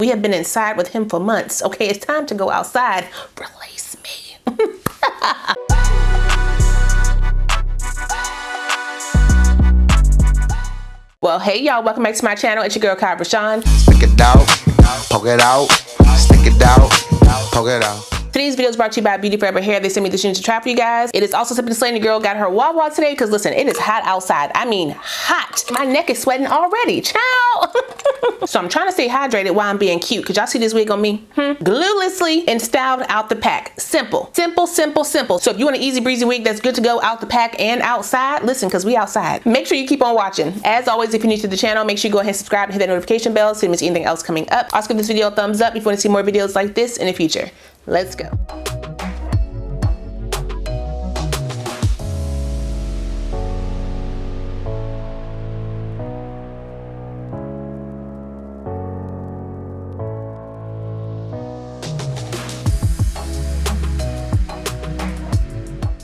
We have been inside with him for months. Okay, it's time to go outside. Release me. Well, hey y'all, welcome back to my channel. It's your girl, Kie RaShon. Stick it out, poke it out, stick it out, poke it out. Today's video is brought to you by BeautyForever Hair. They sent me this unit to try for you guys. It is also Sipping Slaying. The girl got her Wawa today because listen, it is hot outside. I mean, hot. My neck is sweating already. Ciao. So I'm trying to stay hydrated while I'm being cute. Could y'all see this wig on me? Gluelessly and styled out the pack. Simple, simple, simple, simple. So if you want an easy breezy wig that's good to go out the pack and outside, listen, because we outside. Make sure you keep on watching. As always, if you're new to the channel, make sure you go ahead and subscribe and hit that notification bell so you don't miss anything else coming up. Also give this video a thumbs up if you want to see more videos like this in the future. Let's go.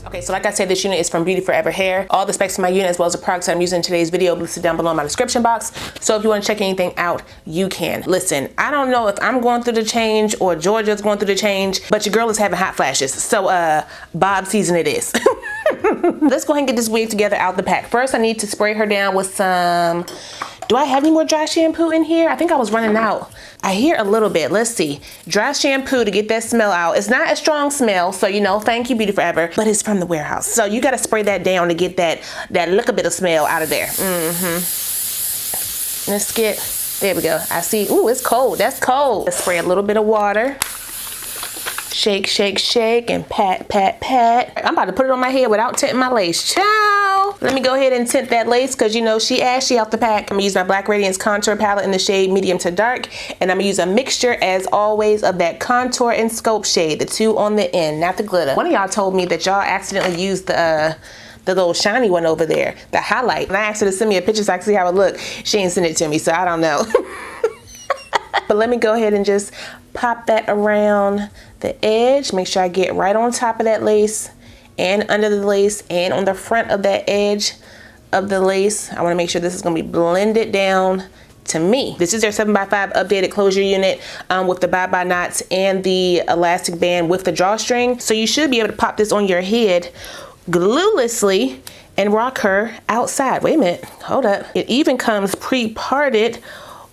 Okay, so like I said, this unit is from BeautyForever Hair. All the specs of my unit as well as the products I'm using in today's video will be listed down below in my description box. So if you want to check anything out, you can. Listen, I don't know if I'm going through the change or Georgia's going through the change, but your girl is having hot flashes. So Bob season it is. Let's go ahead and get this wig together out the pack. First, I need to spray her down with some, do I have any more dry shampoo in here? I think I was running out. I hear a little bit. Let's see. Dry shampoo to get that smell out. It's not a strong smell, so you know, thank you BeautyForever, but it's from the warehouse. So you gotta spray that down to get that little bit of smell out of there. Let's get, there we go. I see, ooh, it's cold. That's cold. Let's spray a little bit of water. Shake, shake, shake, and pat, pat, pat. I'm about to put it on my head without tinting my lace. Ciao! Let me go ahead and tint that lace because you know she ashy out the pack. I'm gonna use my Black Radiance contour palette in the shade medium to dark, and I'm gonna use a mixture as always of that contour and scope shade, the two on the end, not the glitter. One of y'all told me that y'all accidentally used the little shiny one over there, the highlight. And I asked her to send me a picture so I can see how it looked. She ain't sent it to me, so I don't know. But let me go ahead and just pop that around the edge. Make sure I get right on top of that lace and under the lace and on the front of that edge of the lace. I want to make sure this is going to be blended down to me. This is their 7x5 updated closure unit with the bye-bye knots and the elastic band with the drawstring. So you should be able to pop this on your head gluelessly and rock her outside. Wait a minute, hold up. It even comes pre-parted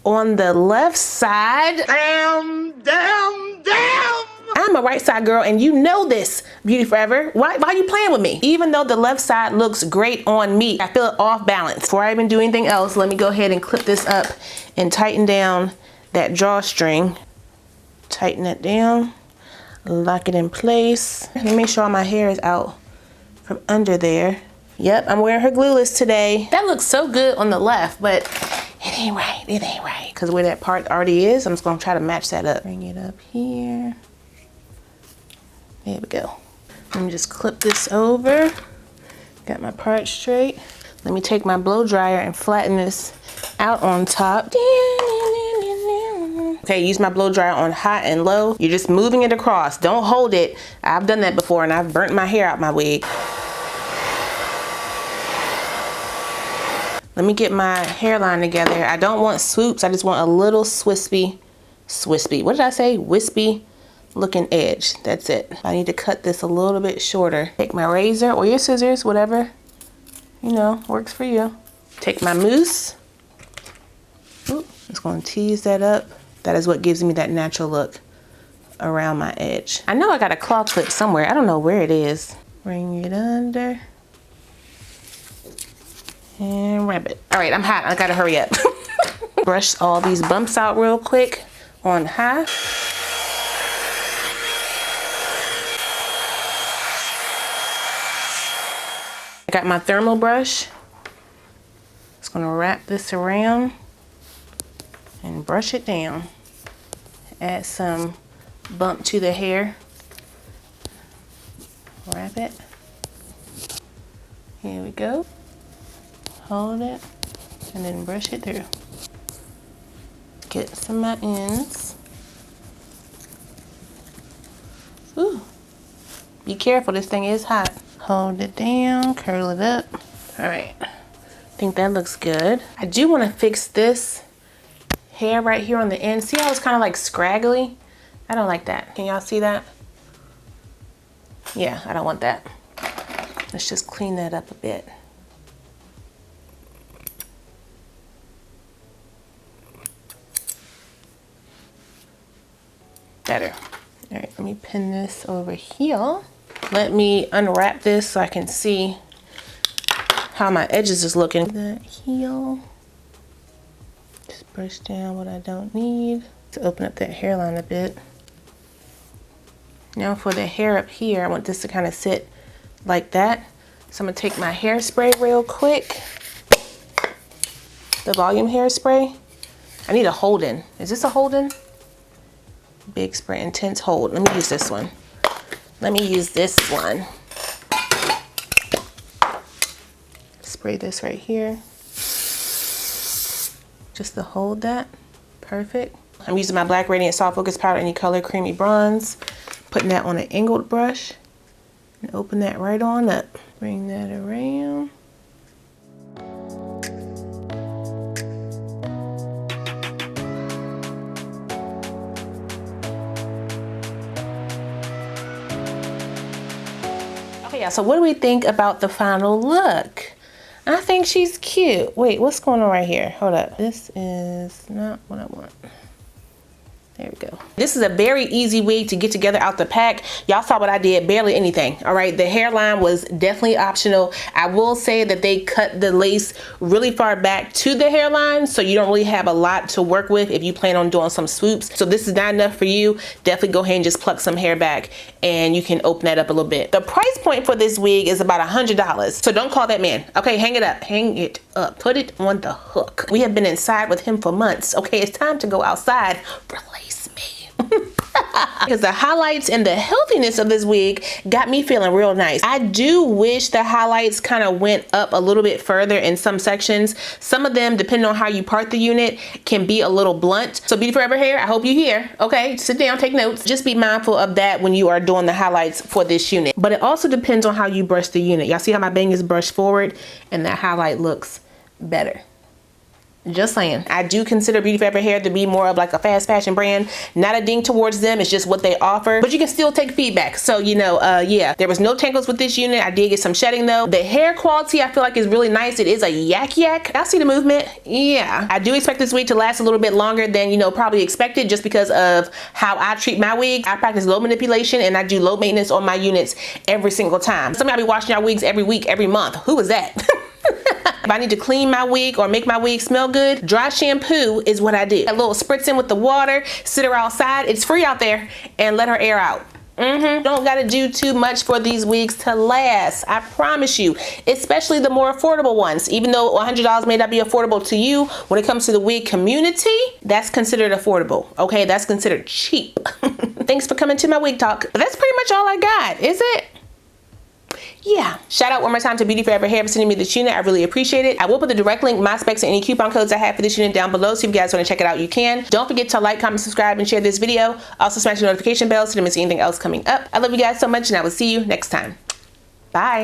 on the left side. Damn, damn, damn. I'm a right side girl and you know this, BeautyForever. Why are you playing with me? Even though the left side looks great on me, I feel it off balance. Before I even do anything else, let me go ahead and clip this up and tighten down that drawstring. Tighten it down, lock it in place. Let me make sure all my hair is out from under there. Yep, I'm wearing her Glueless today. That looks so good on the left, but it ain't right, it ain't right. Because where that part already is, I'm just gonna try to match that up. Bring it up here. There we go. Let me just clip this over. Got my part straight. Let me take my blow dryer and flatten this out on top. Okay, use my blow dryer on hot and low. You're just moving it across. Don't hold it. I've done that before and I've burnt my hair out my wig. Let me get my hairline together. I don't want swoops. I just want a little wispy. What did I say? Wispy looking edge. That's it. I need to cut this a little bit shorter. Take my razor or your scissors, whatever, you know, works for you. Take my mousse. Oop, just gonna tease that up. That is what gives me that natural look around my edge. I know I got a claw clip somewhere. I don't know where it is. Bring it under. And wrap it. All right, I'm hot. I gotta hurry up. Brush all these bumps out real quick on high. I got my thermal brush. Just gonna wrap this around and brush it down. Add some bump to the hair. Wrap it. Here we go. Hold it and then brush it through. Get some of my ends. Ooh. Be careful, this thing is hot. Hold it down, curl it up. All right, I think that looks good. I do want to fix this hair right here on the end. See how it's kind of like scraggly? I don't like that. Can y'all see that? Yeah, I don't want that. Let's just clean that up a bit. Better. All right, let me pin this over here. Let me unwrap this so I can see how my edges is looking. That heel. Just brush down what I don't need to open up that hairline a bit. Now for the hair up here, I want this to kind of sit like that. So I'm gonna take my hairspray real quick. The volume hairspray. I need a hold-in. Is this a hold-in? Big spray, intense hold. Let me use this one. Let me use this one. Spray this right here. Just to hold that. Perfect. I'm using my Black Radiant Soft Focus Powder, any color, creamy bronze. Putting that on an angled brush. And open that right on up. Bring that around. Okay, y'all, so what do we think about the final look? I think she's cute. Wait, what's going on right here? Hold up. This is not what I want. There we go. This is a very easy wig to get together out the pack. Y'all saw what I did, barely anything. All right, the hairline was definitely optional. I will say that they cut the lace really far back to the hairline, so you don't really have a lot to work with if you plan on doing some swoops. So this is not enough for you. Definitely go ahead and just pluck some hair back and you can open that up a little bit. The price point for this wig is about $100. So don't call that man. Okay, hang it up, hang it up. Put it on the hook. We have been inside with him for months. Okay, it's time to go outside. Release me. Because the highlights and the healthiness of this wig got me feeling real nice. I do wish the highlights kind of went up a little bit further in some sections. Some of them, depending on how you part the unit, can be a little blunt. So BeautyForever hair, I hope you hear. Okay, sit down, take notes. Just be mindful of that when you are doing the highlights for this unit. But it also depends on how you brush the unit. Y'all see how my bang is brushed forward and that highlight looks better. Just saying. I do consider BeautyForever hair to be more of like a fast fashion brand. Not a ding towards them. It's just what they offer. But you can still take feedback. So, you know, yeah, there was no tangles with this unit. I did get some shedding though. The hair quality I feel like is really nice. It is a yak. Y'all see the movement? Yeah. I do expect this wig to last a little bit longer than, you know, probably expected just because of how I treat my wig. I practice low manipulation and I do low maintenance on my units every single time. Some of y'all be washing your wigs every week, every month. Who is that? If I need to clean my wig or make my wig smell good, dry shampoo is what I do. A little spritz in with the water, sit her outside, it's free out there, and let her air out. Don't gotta do too much for these wigs to last. I promise you, especially the more affordable ones. Even though $100 may not be affordable to you, when it comes to the wig community, that's considered affordable. Okay, that's considered cheap. Thanks for coming to my wig talk. But that's pretty much all I got, is it? Yeah. Shout out one more time to BeautyForever hair for sending me this unit. I really appreciate it. I will put the direct link, my specs, and any coupon codes I have for this unit down below. So if you guys want to check it out, you can. Don't forget to like, comment, subscribe, and share this video. Also smash the notification bell so you don't miss anything else coming up. I love you guys so much, and I will see you next time. Bye.